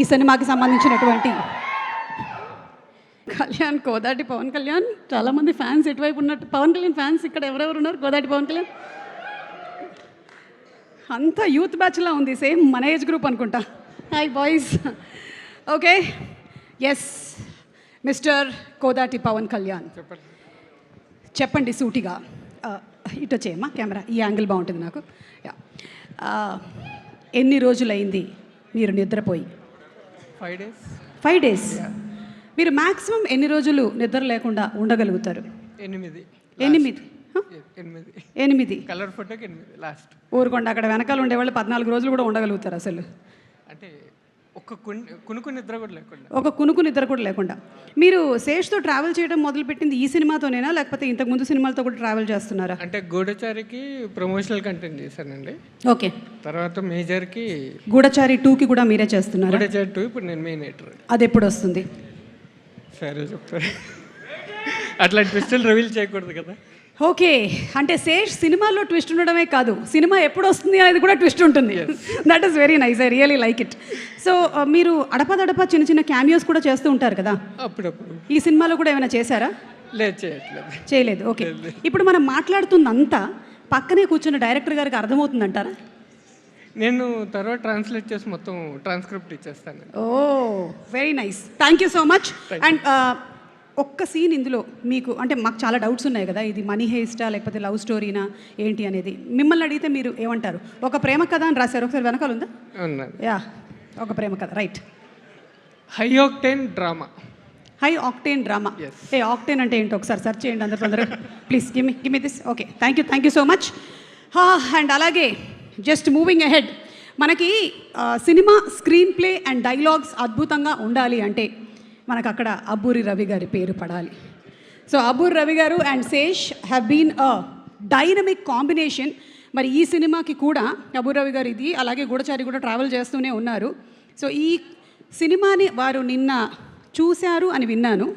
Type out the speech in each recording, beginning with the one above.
ఈ సినిమాకి సంబంధించినటువంటి కళ్యాణ్, కోదాటి పవన్ కళ్యాణ్, చాలామంది ఫ్యాన్స్ ఇటువైపు ఉన్నట్టు. పవన్ కళ్యాణ్ ఫ్యాన్స్ ఇక్కడ ఎవరెవరు ఉన్నారు? కోదాటి పవన్ కళ్యాణ్ అంతా యూత్ బ్యాచ్లా ఉంది, సేమ్ మన ఏజ్ గ్రూప్ అనుకుంటా. Hi boys. Okay, yes mister Kodati Pawan Kalyan, చెప్పండి సూటిగా. ఇటు వచ్చేయమ్మా కెమెరా, ఈ యాంగిల్ బాగుంటుంది నాకు. ఎన్ని రోజులైంది మీరు నిద్రపోయి? 5 days. 5 days. మీరు మ్యాక్సిమం ఎన్ని రోజులు నిద్ర లేకుండా ఉండగలుగుతారు? 8 కలర్ ఫోటోకి 8 లాస్ట్. ఊరుకోండి, అక్కడ వెనకాల ఉండేవాళ్ళు 14 రోజులు కూడా ఉండగలుగుతారు అసలు. అంటే ఒక కునుకు నిద్ర కూడా లేకుండా. ఒక కునుకు నిద్ర కూడా లేకుండా. మీరు శేష్తో ట్రావెల్ చేయడం మొదలుపెట్టింది ఈ సినిమాతోనేనా, లేకపోతే ఇంతకుముందు సినిమాలతో కూడా ట్రావెల్ చేస్తున్నారా? అంటే గూఢచారికి ప్రమోషనల్ కంటెంట్ చేశానండి. ఓకే. తర్వాత మేజర్కి గూఢచారి 2కి కూడా మీరే చేస్తున్నారు? గూఢచారి 2 ఇప్పుడు నేను మెయిన్ ఎడిటర్. అది ఎప్పుడు వస్తుంది? సరే చెప్తారు. అట్లా ట్విస్టులు రివీల్ చేయకూడదు కదా. ఓకే, అంటే శేష్ సినిమాలో ట్విస్ట్ ఉండడమే కాదు, సినిమా ఎప్పుడు వస్తుంది అనేది కూడా ట్విస్ట్ ఉంటుంది. That is very nice, I really like it. So మీరు అడపదడప చిన్న చిన్న క్యామియోస్ కూడా చేస్తూ ఉంటారు కదా అప్పుడప్పుడు. ఈ సినిమాలో కూడా ఏమైనా చేశారా? లేదు, చేయలేదు. ఓకే, ఇప్పుడు మనం మాట్లాడుతుందంతా పక్కనే కూర్చున్న డైరెక్టర్ గారికి అర్థమవుతుందంటారా? నేను తర్వాత ట్రాన్స్లేట్ చేసి మొత్తం ట్రాన్స్క్రిప్ట్ ఇచ్చేస్తాను. Oh very nice, thank you so much. And ఒక్క సీన్ ఇందులో మీకు, అంటే మాకు చాలా డౌట్స్ ఉన్నాయి కదా, ఇది మనీ హేస్టా లేకపోతే లవ్ స్టోరీనా ఏంటి అనేది. మిమ్మల్ని అడిగితే మీరు ఏమంటారు? ఒక ప్రేమ కథ అని రాశారు, ఒకసారి వెనకాల ఉందా? యా, ఒక ప్రేమ కథ, right. High octane drama. High octane drama. ఏ ఆక్టేన్ అంటే ఏంటో ఒకసారి సెర్చ్ చేయండి అందరు తొందరగా please. Give me this. Okay, thank you so much. And అలాగే జస్ట్ మూవింగ్ అహెడ్, మనకి cinema screenplay and dialogues అద్భుతంగా ఉండాలి అంటే మనకు అక్కడ అబ్బూరి రవి గారి పేరు పడాలి. So Abburi Ravi garu and Sesh have been a dynamic combination. మరి ఈ సినిమాకి కూడా అబ్బూరి రవి గారు ఇది, అలాగే గూఢచారి కూడా ట్రావెల్ చేస్తూనే ఉన్నారు. సో ఈ సినిమాని వారు నిన్న చూశారు అని విన్నాను.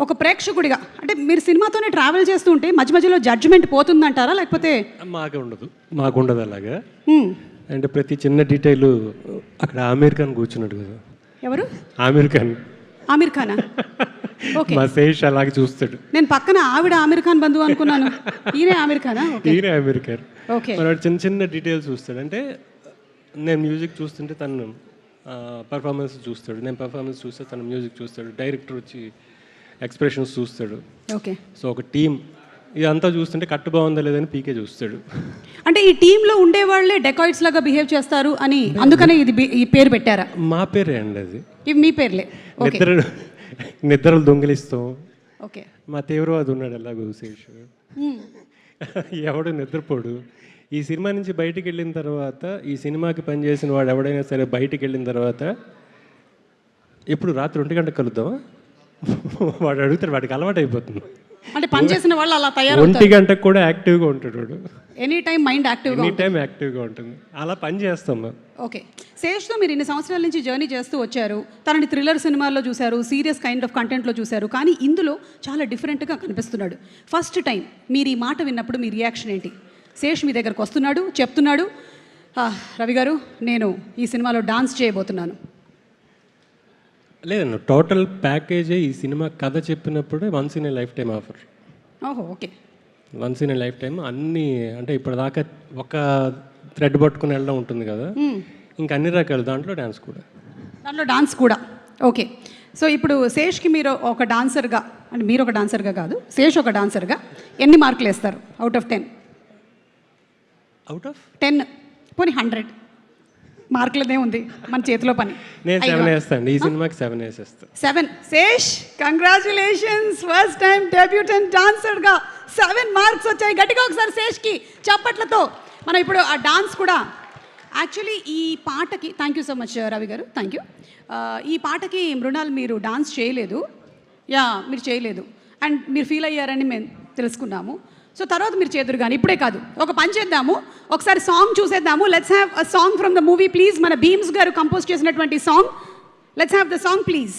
ఒక ప్రేక్షకుడిగా, అంటే మీరు సినిమాతోనే ట్రావెల్ చేస్తూ ఉంటే మధ్య మధ్యలో జడ్జిమెంట్ పోతుందంటారా, లేకపోతే? మాకు ఉండదు అలాగా. అంటే ప్రతి చిన్న డీటెయిల్, అక్కడ ఆమీర్ ఖాన్ కూర్చున్నాడు కదా. ఎవరు? ఆమీర్ ఖానా? ఓకే, మా శేష్ అలాగే చూస్తాడు. నేను పక్కన ఆవిడ ఆమీర్ ఖాన్ బంధువు అనుకున్నాను. ఈయనే ఆమీర్ ఖానా? ఈయనే ఆమీర్ ఖాన్. ఓకే, చిన్న చిన్న డీటెయిల్స్ చూస్తాడు. అంటే నేను మ్యూజిక్ చూస్తుంటే తను పర్ఫార్మెన్స్ చూస్తాడు, నేను పర్ఫార్మెన్స్ చూస్తే తను మ్యూజిక్ చూస్తాడు, డైరెక్టర్ వచ్చి ఎక్స్ప్రెషన్స్ చూస్తాడు. ఓకే, సో ఒక టీం ఇదంతా చూస్తుంటే కట్టు బాగుందా లేదని పీకే చూస్తాడు. అంటే ఈ టీంలో ఉండేవాళ్ళే డెకాయిట్స్ లాగా బిహేవ్ చేస్తారు అని, అందుకనే ఇది ఈ పేరు పెట్టారా? మా పేరే అండి అది. ఇవి మీ పేర్లే? నిద్రలు దొంగిలిస్తాం. ఓకే, మా తీవ్రవాది ఉన్నాడు ఎలాగో శేష్, ఎవడు నిద్రపోడు. ఈ సినిమా నుంచి బయటికి వెళ్ళిన తర్వాత, ఈ సినిమాకి పనిచేసిన వాడు ఎవడైనా సరే బయటికి వెళ్ళిన తర్వాత, ఎప్పుడు రాత్రి 1 గంటకు కలుద్దామా వాడు అడుగుతాడు, వాడికి అలవాటు అయిపోతుంది. అంటే పనిచేసిన వాళ్ళు అలా తయారు. 1 గంటకు కూడా యాక్టివ్గా ఉంటాడు వాడు. ఎనీ టైం మైండ్ యాక్టివ్గా ఉంటుంది. అలా పని చేస్తాం. ఓకే, శేష్తో మీరు ఇన్ని సంవత్సరాల నుంచి జర్నీ చేస్తూ వచ్చారు. తనని థ్రిల్లర్ సినిమాల్లో చూశారు, సీరియస్ కైండ్ ఆఫ్ కంటెంట్లో చూశారు, కానీ ఇందులో చాలా డిఫరెంట్గా కనిపిస్తున్నాడు. ఫస్ట్ టైం మీరు ఈ మాట విన్నప్పుడు మీ రియాక్షన్ ఏంటి? శేష్ మీ దగ్గరకు వస్తున్నాడు, చెప్తున్నాడు, రవి గారు నేను ఈ సినిమాలో డాన్స్ చేయబోతున్నాను. లేదన్న, టోటల్ ప్యాకేజే ఈ సినిమా కథ చెప్పినప్పుడు once in a lifetime offer. ఓహో, okay, once in a lifetime. అన్నీ అంటే ఇప్పటిదాకా ఒక థ్రెడ్ పట్టుకుని వెళ్ళడం ఉంటుంది కదా, ఇంకా అన్ని రకాలు, దాంట్లో డాన్స్ కూడా. ఓకే, సో ఇప్పుడు శేష్కి మీరు ఒక డాన్సర్గా, అంటే మీరు ఒక డాన్సర్గా కాదు, శేష్ ఒక డాన్సర్గా ఎన్ని మార్కులు వేస్తారు అవుట్ ఆఫ్ 10? అవుట్ ఆఫ్ 10 పోనీ 100 మార్కులదే ఉంది మన చేతిలో పని. నేను 7 వేస్తాను, ఈ సినిమాకి 7 వేసేస్తాను. 7. Shesh, congratulations, first time debutante డాన్సర్గా 7 మార్క్స్ వచ్చాయి. గట్టిగా ఒకసారి శేష్కి చప్పట్లతో. మనం ఇప్పుడు ఆ డాన్స్ కూడా, యాక్చువల్లీ ఈ పాటకి thank you so much Ravi గారు, థ్యాంక్ యూ. ఈ పాటకి మృణాల్ మీరు డాన్స్ చేయలేదు. మీరు చేయలేదు అండ్ మీరు ఫీల్ అయ్యారని మేము తెలుసుకున్నాము. సో తర్వాత మీరు చేదురు కానీ, ఇప్పుడే కాదు, ఒక పని చేద్దాము, ఒకసారి సాంగ్ చూసేద్దాము. Let's have a song from the movie please. మన భీమ్స్ గారు కంపోజ్ చేసినటువంటి song. Let's have the song please.